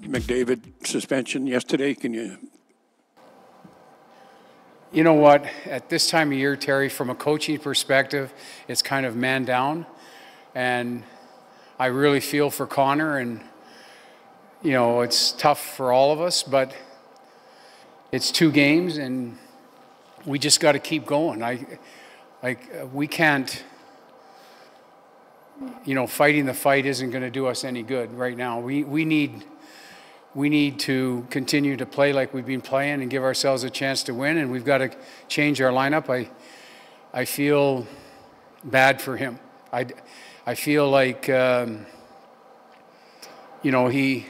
McDavid suspension yesterday. Can you? You know what? At this time of year, Terry, from a coaching perspective, it's kind of man down. And I really feel for Connor, and, you know, it's tough for all of us, but it's 2 games, and we just got to keep going. We can't, you know, fighting the fight isn't going to do us any good right now. We need to continue to play like we've been playing and give ourselves a chance to win, and we've got to change our lineup. I feel bad for him. I feel like, you know, he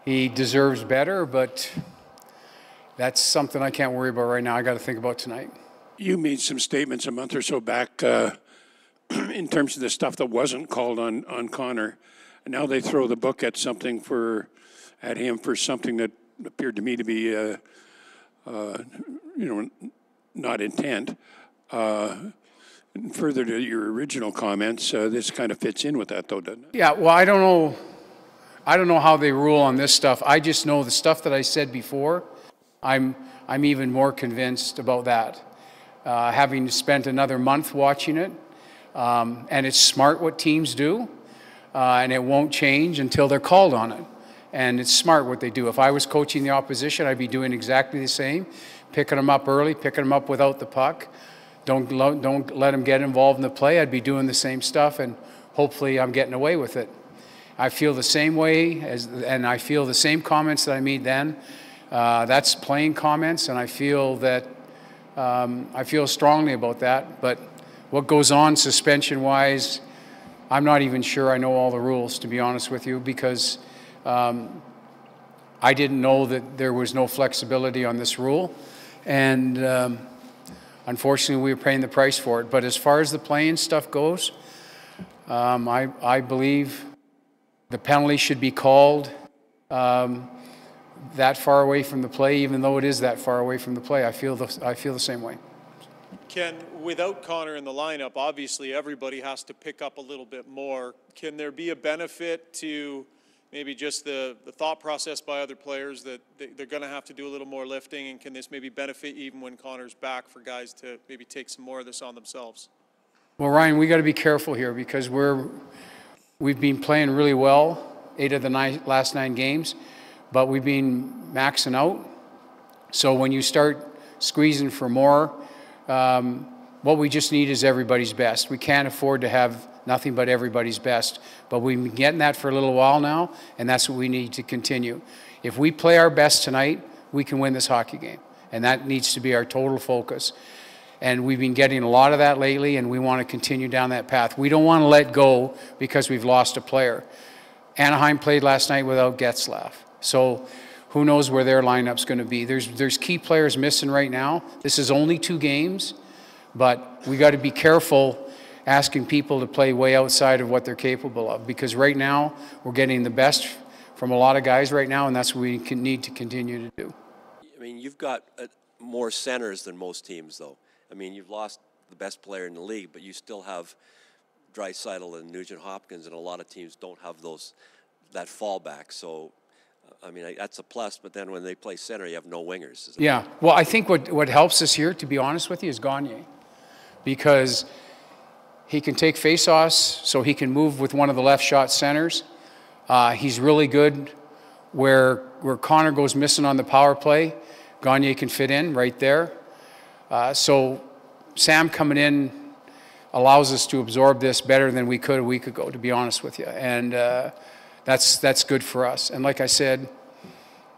deserves better, but that's something I can't worry about right now. I got to think about tonight. You made some statements a month or so back in terms of the stuff that wasn't called on Connor. And now they throw the book at him for something that appeared to me to be, you know, not intent. And further to your original comments, this kind of fits in with that, though, doesn't it? Yeah. Well, I don't know how they rule on this stuff. I just know the stuff that I said before. I'm even more convinced about that. Having spent another month watching it, and it's smart what teams do, and it won't change until they're called on it. And it's smart what they do. If I was coaching the opposition, I'd be doing exactly the same, picking them up early, picking them up without the puck. Don't let them get involved in the play. I'd be doing the same stuff, and hopefully I'm getting away with it. I feel the same way, and I feel the same comments that I made then. That's playing comments, and I feel that I feel strongly about that. But what goes on suspension-wise, I'm not even sure I know all the rules, to be honest with you, because I didn't know that there was no flexibility on this rule, and unfortunately we were paying the price for it. But as far as the playing stuff goes, I believe the penalty should be called that far away from the play, even though it is that far away from the play. I feel the same way. Ken, without Connor in the lineup, obviously everybody has to pick up a little bit more. Can there be a benefit to maybe just the thought process by other players that they're going to have to do a little more lifting, and can this maybe benefit even when Connor's back for guys to maybe take some more of this on themselves? Well, Ryan, we got to be careful here because we've been playing really well 8 of the last 9 games, but we've been maxing out. So when you start squeezing for more, what we just need is everybody's best. We can't afford to have nothing but everybody's best. But we've been getting that for a little while now, and that's what we need to continue. If we play our best tonight, we can win this hockey game. And that needs to be our total focus. And we've been getting a lot of that lately, and we want to continue down that path. We don't want to let go because we've lost a player. Anaheim played last night without Getzlaf. So who knows where their lineup's going to be. There's key players missing right now. This is only 2 games, but we got to be careful asking people to play way outside of what they're capable of, because right now we're getting the best from a lot of guys right now, and that's what we need to continue to do. I mean, you've got more centers than most teams, though. I mean, you've lost the best player in the league, but you still have Draisaitl and Nugent-Hopkins, and a lot of teams don't have that fallback. So, I mean, that's a plus, but then when they play center, you have no wingers. Yeah, well, I think what helps us here, to be honest with you, is Gagner, because he can take face-offs, so he can move with one of the left shot centers. He's really good where Connor goes missing on the power play. Gagner can fit in right there. So Sam coming in allows us to absorb this better than we could a week ago, to be honest with you. And that's good for us. And like I said,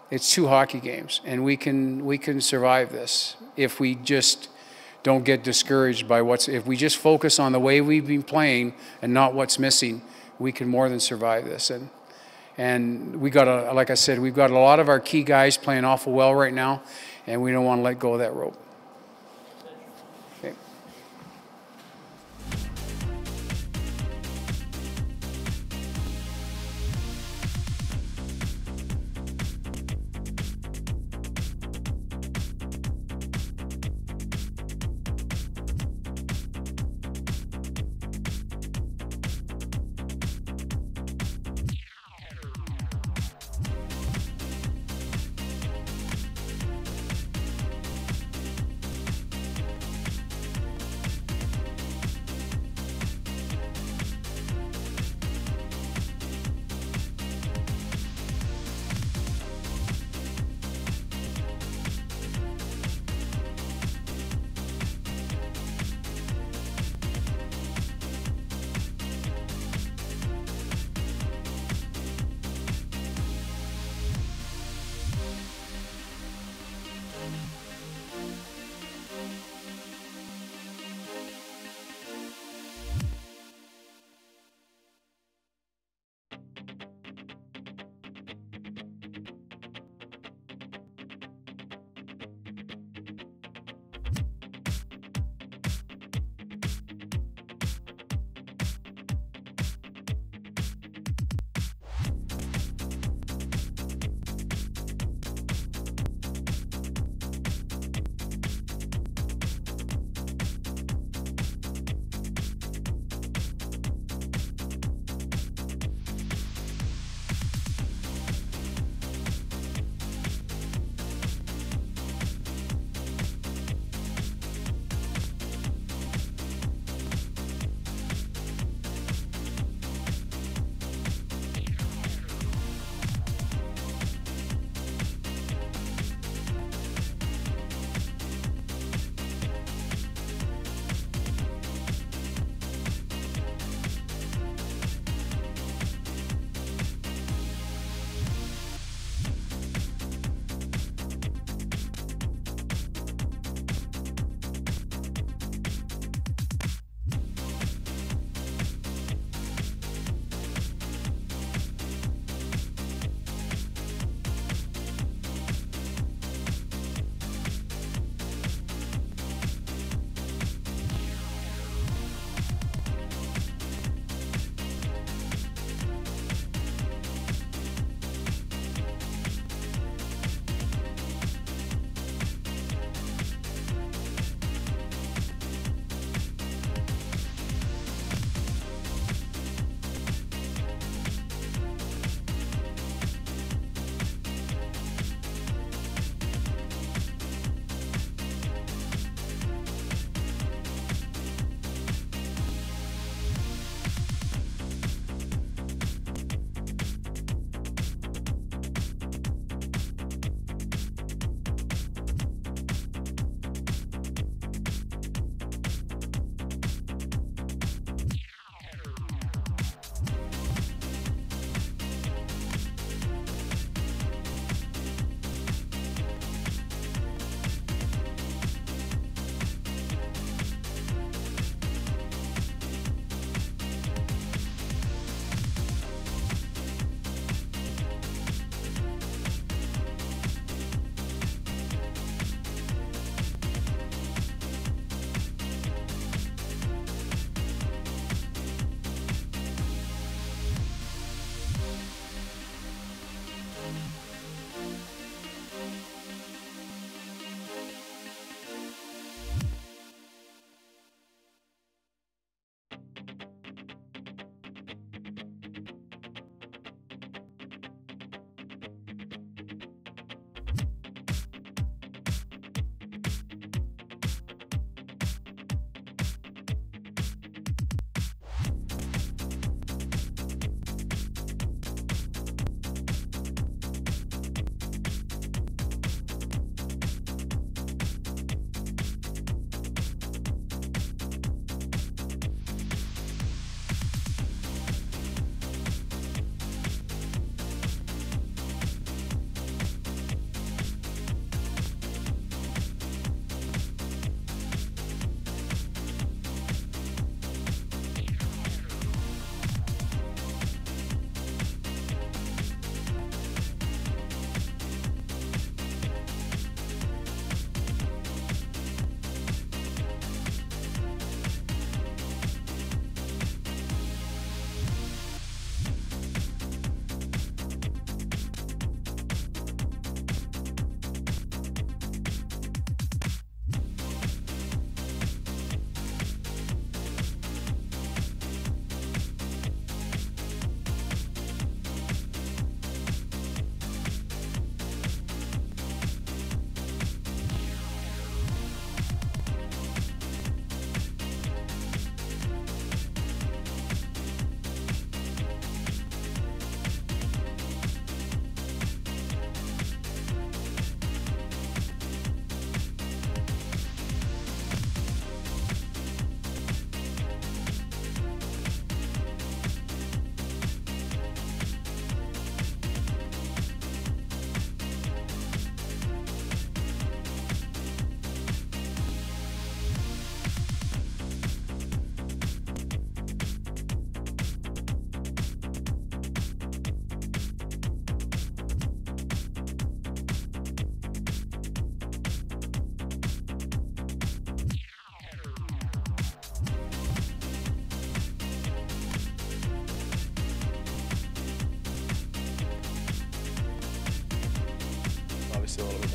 it's 2 hockey games, and we can survive this if we just don't get discouraged by if we just focus on the way we've been playing and not what's missing, we can more than survive this. And we got like I said, we've got a lot of our key guys playing awful well right now, and we don't want to let go of that rope. Okay.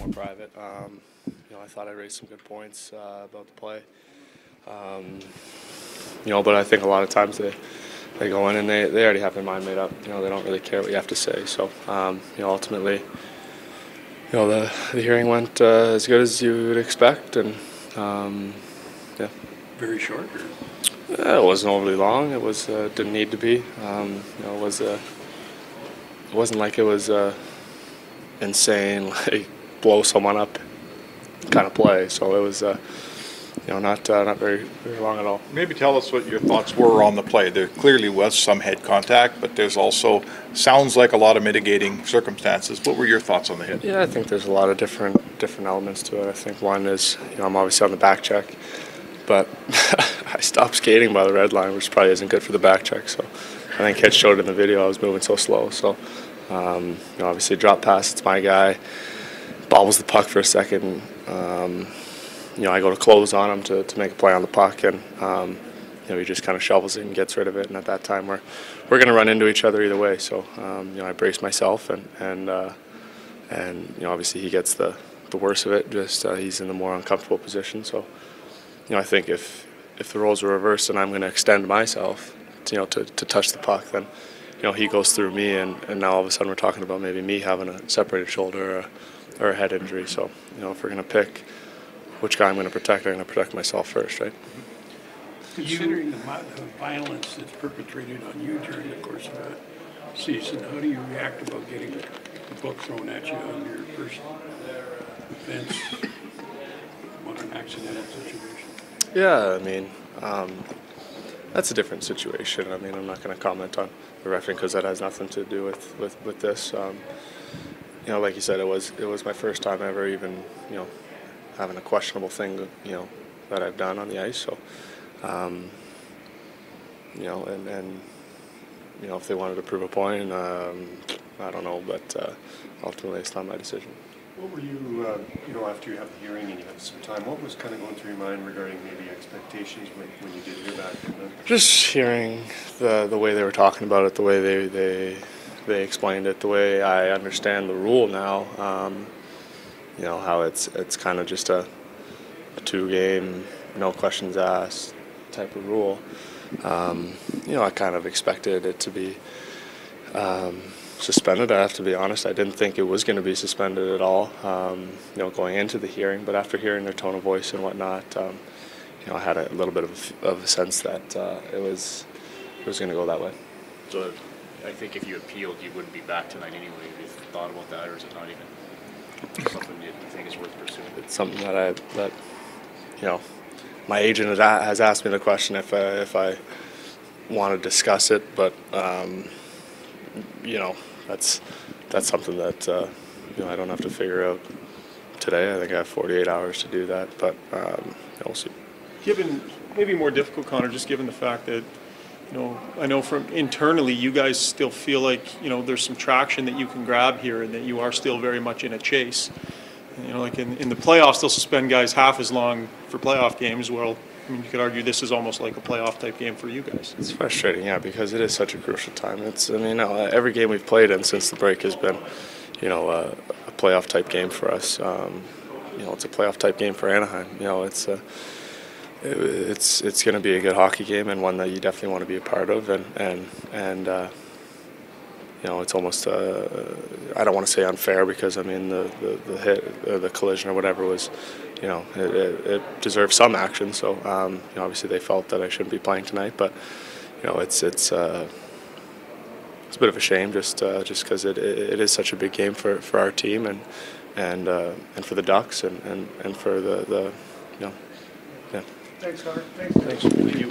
more private. I thought I raised some good points about the play. But I think a lot of times they go in and they already have their mind made up. They don't really care what you have to say. So, ultimately, the hearing went as good as you would expect, and yeah. Very short. It wasn't overly long. It was didn't need to be. It wasn't like it was insane, like blow someone up kind of play. So it was not very long at all. Maybe tell us what your thoughts were on the play. There clearly was some head contact, but there's also sounds like a lot of mitigating circumstances. What were your thoughts on the hit? Yeah, I think there's a lot of different elements to it. I think one is I'm obviously on the back check, but I stopped skating by the red line, which probably isn't good for the back check. So I think Hitch showed it in the video. I was moving so slow. So obviously drop pass. It's my guy. Bobbles the puck for a second. I go to close on him to make a play on the puck, and he just kind of shovels it and gets rid of it. And at that time, we're going to run into each other either way. So I brace myself, and obviously he gets the worst of it. Just he's in the more uncomfortable position. So I think if the roles are reversed and I'm going to extend myself, to touch the puck, then he goes through me, and now all of a sudden we're talking about maybe me having a separated shoulder or a head injury. So if we're going to pick which guy I'm going to protect, I'm going to protect myself first, right? Considering the violence that's perpetrated on you during the course of that season, how do you react about getting the book thrown at you on your first offense on an accidental situation? Yeah, that's a different situation. I'm not going to comment on the refereeing because that has nothing to do with this. Like you said, it was my first time ever even, having a questionable thing, that I've done on the ice. So, if they wanted to prove a point, I don't know, but ultimately it's not my decision. What were you, after you have the hearing and you have some time, what was kind of going through your mind regarding maybe expectations when you did hear that? Just hearing the way they were talking about it, the way they explained it, the way I understand the rule now, how it's kind of just a 2-game, no questions asked type of rule. I kind of expected it to be suspended. I have to be honest. I didn't think it was going to be suspended at all, going into the hearing. But after hearing their tone of voice and whatnot, I had a little bit of a sense that it was going to go that way. So I think if you appealed, you wouldn't be back tonight anyway. Have you thought about that, or is it not even something you think is worth pursuing? It's something that my agent has asked me the question if I want to discuss it, but that's something that I don't have to figure out today. I think I have 48 hours to do that, but we'll see. Given, maybe more difficult, Connor, just given the fact that, I know from internally you guys still feel like, there's some traction that you can grab here and that you are still very much in a chase. Like in the playoffs, they'll suspend guys half as long for playoff games. Well, you could argue this is almost like a playoff type game for you guys. It's frustrating, yeah, because it is such a crucial time. Every game we've played in since the break has been, a playoff type game for us. It's a playoff type game for Anaheim. It's going to be a good hockey game and one that you definitely want to be a part of. And it's almost I don't want to say unfair because the hit or the collision or whatever was, it deserves some action. So obviously they felt that I shouldn't be playing tonight, but it's a bit of a shame just because it is such a big game for our team and for the Ducks and for the yeah. Thanks, Connor. Thanks. Thank you.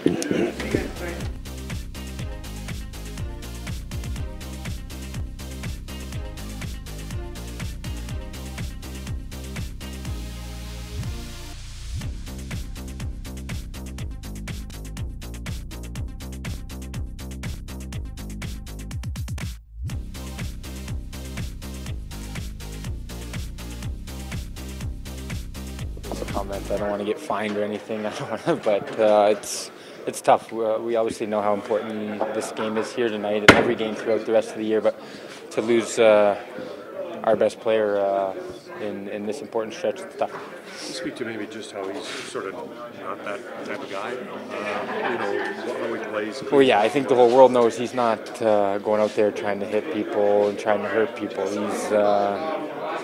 Comment. I don't want to get fined or anything, but it's tough. We obviously know how important this game is here tonight and every game throughout the rest of the year, but to lose our our best player in this important stretch. It's tough. Speak to maybe just how he's sort of not that type of guy. You know, how he plays. Well, yeah, I think the whole world knows he's not going out there trying to hit people and trying to hurt people.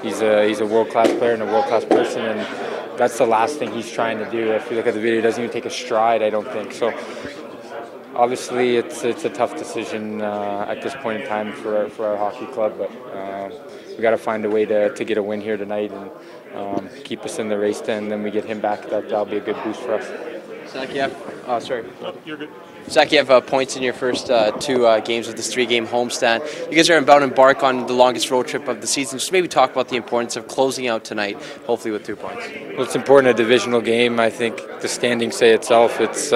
He's a world-class player and a world-class person, and that's the last thing he's trying to do. If you look at the video, he doesn't even take a stride, I don't think. So obviously it's a tough decision at this point in time for our hockey club, but we got to find a way to get a win here tonight and keep us in the race, and then we get him back. That'll be a good boost for us. Zach, sorry. No, you're good. Zach, you have points in your first two games of this three-game homestand. You guys are about to embark on the longest road trip of the season. Just maybe talk about the importance of closing out tonight, hopefully with 2 points. Well, it's important, a divisional game. I think the standings say itself. It's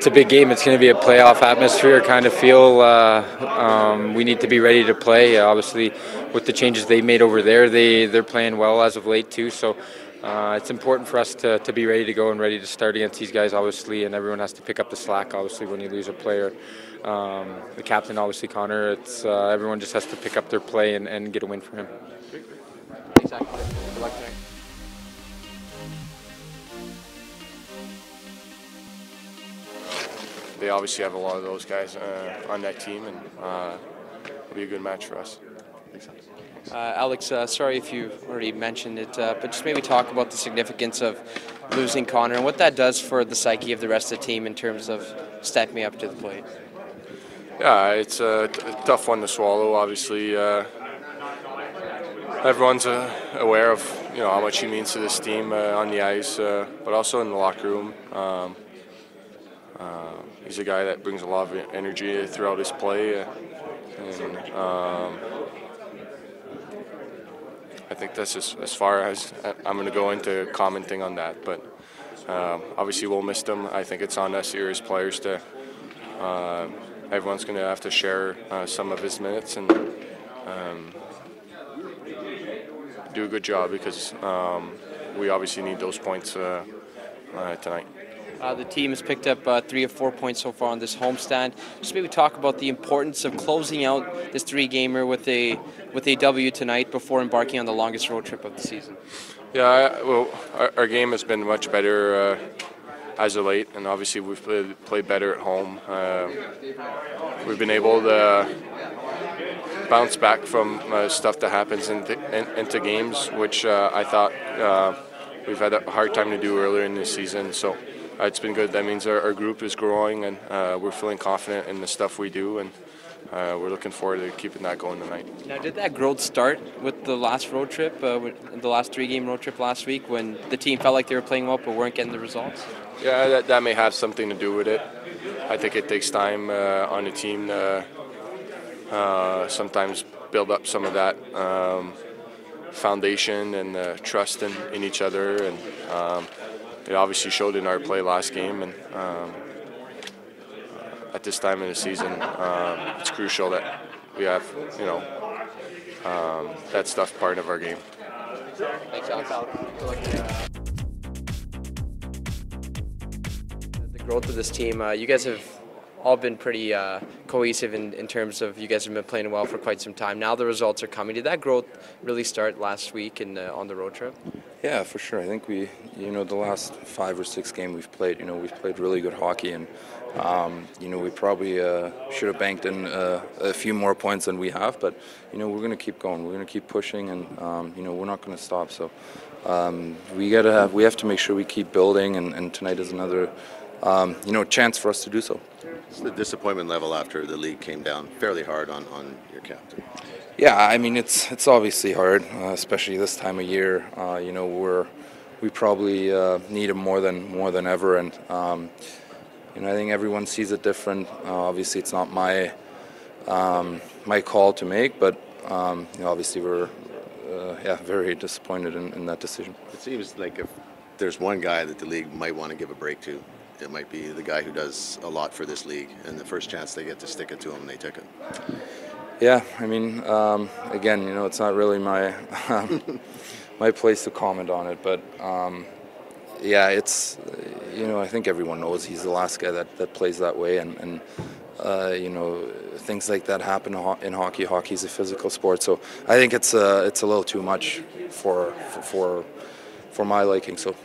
a big game. It's going to be a playoff atmosphere kind of feel. We need to be ready to play. Obviously, with the changes they made over there, they're playing well as of late too. So it's important for us to be ready to go and ready to start against these guys, obviously, and everyone has to pick up the slack, obviously, when you lose a player. The captain, obviously, Connor, everyone just has to pick up their play and get a win for him. Thanks, Zach. Good luck tonight. They obviously have a lot of those guys on that team, and it'll be a good match for us. Alex, sorry if you already mentioned it, but just maybe talk about the significance of losing Connor and what that does for the psyche of the rest of the team in terms of stepping up to the plate. Yeah, it's a tough one to swallow. Obviously, everyone's aware of how much he means to this team on the ice, but also in the locker room. He's a guy that brings a lot of energy throughout his play, and I think that's as far as I'm going to go into commenting on that. But obviously we'll miss him. I think it's on us here as players to. Everyone's going to have to share some of his minutes and do a good job, because we obviously need those points tonight. The team has picked up 3 or 4 points so far on this homestand. Just maybe talk about the importance of closing out this three-gamer with a W tonight before embarking on the longest road trip of the season. Yeah, well, our game has been much better as of late, and obviously we've played better at home. We've been able to bounce back from stuff that happens into games, which I thought we've had a hard time to do earlier in this season. So it's been good. That means our group is growing, and we're feeling confident in the stuff we do, and we're looking forward to keeping that going tonight. Now, did that growth start with the last road trip, the last three-game road trip last week, when the team felt like they were playing well but weren't getting the results? Yeah, that may have something to do with it. I think it takes time on a team to sometimes build up some of that foundation and trust in each other, and it obviously showed in our play last game. And at this time in the season, it's crucial that we have, that stuff part of our game. Thanks, Alex. The growth of this team, you guys have all been pretty cohesive in terms of you guys have been playing well for quite some time. Now the results are coming. Did that growth really start last week on the road trip? Yeah, for sure. I think we, the last 5 or 6 games we've played, we've played really good hockey, and we probably should have banked in a few more points than we have, but we're going to keep going. We're going to keep pushing, and we're not going to stop. So we have to make sure we keep building, and tonight is another chance for us to do so. It's the disappointment level after the league came down fairly hard on your captain. Yeah, I mean it's obviously hard, especially this time of year. We probably need him more than ever, and I think everyone sees it different. Obviously, it's not my call to make, but obviously we're very disappointed in that decision. It seems like if there's one guy that the league might want to give a break to, it might be the guy who does a lot for this league, and the first chance they get to stick it to him, they took it. Yeah, I mean, again, it's not really my my place to comment on it, but it's I think everyone knows he's the last guy that plays that way, and things like that happen in hockey. Hockey is a physical sport, so I think it's a little too much for my liking. So,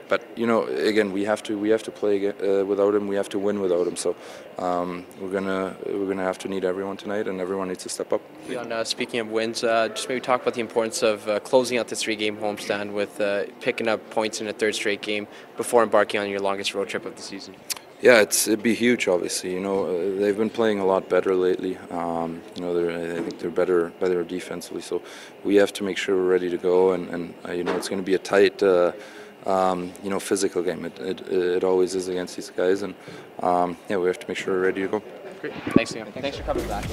but you know, again, we have to play without him. We have to win without him. So we're gonna have to need everyone tonight, and everyone needs to step up. Leon, speaking of wins, just maybe talk about the importance of closing out this 3-game homestand with picking up points in a third straight game before embarking on your longest road trip of the season. Yeah, it'd be huge. Obviously, you know, they've been playing a lot better lately. You know, I think they're better defensively. So we have to make sure we're ready to go, and you know, it's going to be a tight, you know, physical game. It always is against these guys, and yeah, we have to make sure we're ready to go. Great. Thanks, Leon. Thanks for coming back.